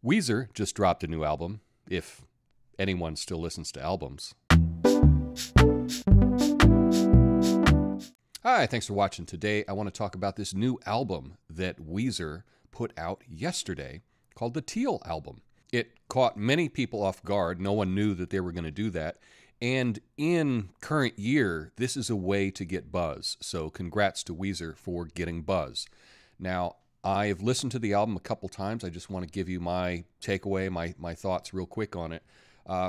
Weezer just dropped a new album, if anyone still listens to albums. Hi, thanks for watching. Today I want to talk about this new album that Weezer put out yesterday called the Teal Album. It caught many people off guard. No one knew that they were going to do that. And in current year, this is a way to get buzz. So congrats to Weezer for getting buzz. Now, I've listened to the album a couple times. I just want to give you my takeaway, my thoughts real quick on it.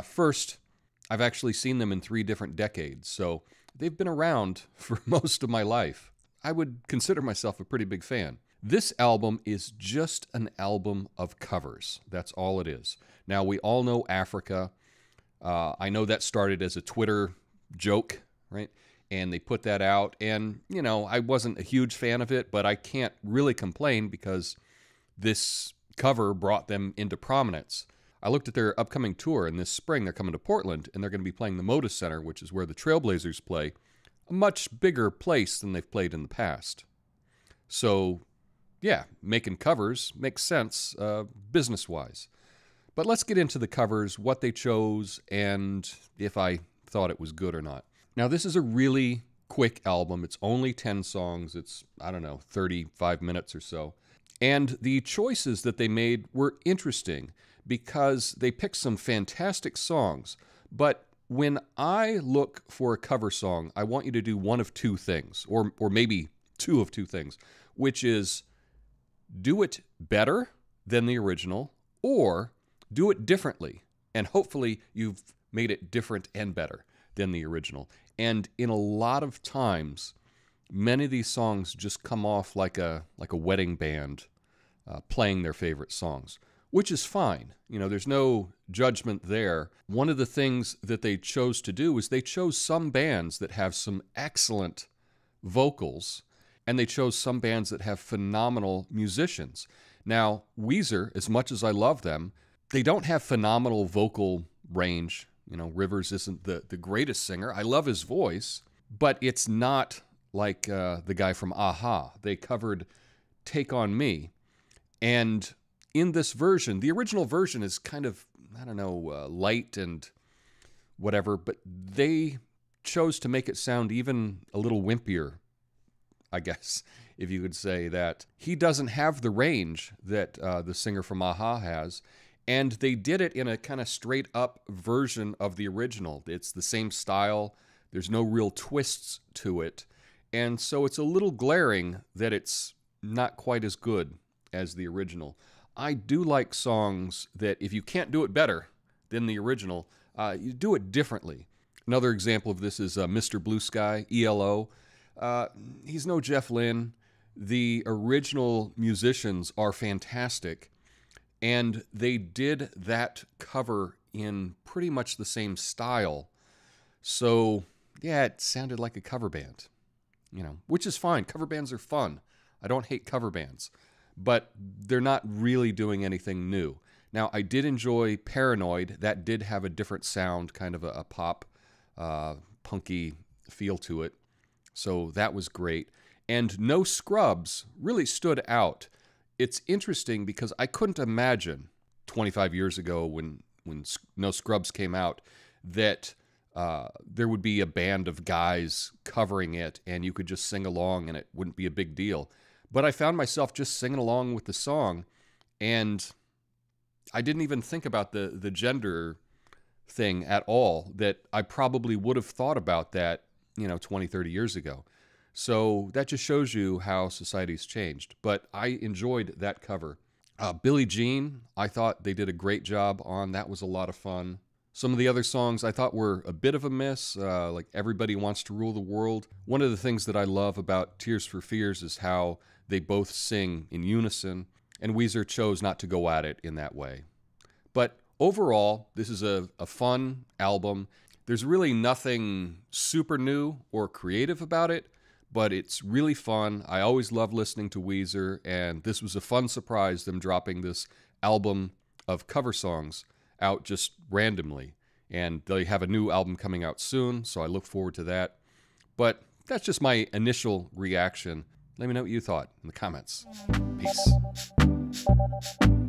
First, I've actually seen them in 3 different decades, so they've been around for most of my life. I would consider myself a pretty big fan. This album is just an album of covers. That's all it is. Now, we all know Africa. I know that started as a Twitter joke, right? And they put that out, and, you know, I wasn't a huge fan of it, but I can't really complain because this cover brought them into prominence. I looked at their upcoming tour, and this spring they're coming to Portland, and they're going to be playing the Moda Center, which is where the Trailblazers play, a much bigger place than they've played in the past. So, yeah, making covers makes sense business-wise. But let's get into the covers, what they chose, and if I thought it was good or not. Now, this is a really quick album. It's only 10 songs. It's, I don't know, 35 minutes or so. And the choices that they made were interesting because they picked some fantastic songs. But when I look for a cover song, I want you to do one of 2 things, or maybe 2 of 2 things, which is do it better than the original or do it differently. And hopefully you've made it different and better than the original. And in a lot of times, many of these songs just come off like a wedding band playing their favorite songs, which is fine. You know, there's no judgment there. One of the things that they chose to do is they chose some bands that have some excellent vocals, and they chose some bands that have phenomenal musicians. Now, Weezer, as much as I love them, they don't have phenomenal vocal range. You know, Rivers isn't the greatest singer. I love his voice, but it's not like the guy from Aha. They covered Take On Me. And in this version, the original version is kind of, I don't know, light and whatever, but they chose to make it sound even a little wimpier, I guess, if you could say that. He doesn't have the range that the singer from Aha has. And they did it in a kind of straight up version of the original. It's the same style. There's no real twists to it. And so it's a little glaring that it's not quite as good as the original. I do like songs that if you can't do it better than the original, you do it differently. Another example of this is Mr. Blue Sky, ELO. He's no Jeff Lynne. The original musicians are fantastic. And they did that cover in pretty much the same style. So, yeah, it sounded like a cover band, you know, which is fine. Cover bands are fun. I don't hate cover bands, but they're not really doing anything new. Now, I did enjoy Paranoid. That did have a different sound, kind of a pop, punky feel to it. So that was great. And No Scrubs really stood out. It's interesting because I couldn't imagine 25 years ago when No Scrubs came out that there would be a band of guys covering it and you could just sing along and it wouldn't be a big deal. But I found myself just singing along with the song, and I didn't even think about the gender thing at all, that I probably would have thought about that, you know, 20, 30 years ago. So that just shows you how society's changed. But I enjoyed that cover. Billie Jean, I thought they did a great job on. That was a lot of fun. Some of the other songs I thought were a bit of a miss, like Everybody Wants to Rule the World. One of the things that I love about Tears for Fears is how they both sing in unison, and Weezer chose not to go at it in that way. But overall, this is a fun album. There's really nothing super new or creative about it, but it's really fun. I always love listening to Weezer, and this was a fun surprise, them dropping this album of cover songs out just randomly. And they have a new album coming out soon, so I look forward to that. But that's just my initial reaction. Let me know what you thought in the comments. Peace.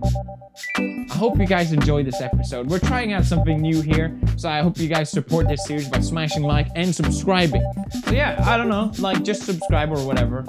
I hope you guys enjoyed this episode. We're trying out something new here, so I hope you guys support this series by smashing like and subscribing. So yeah, I don't know, like just subscribe or whatever.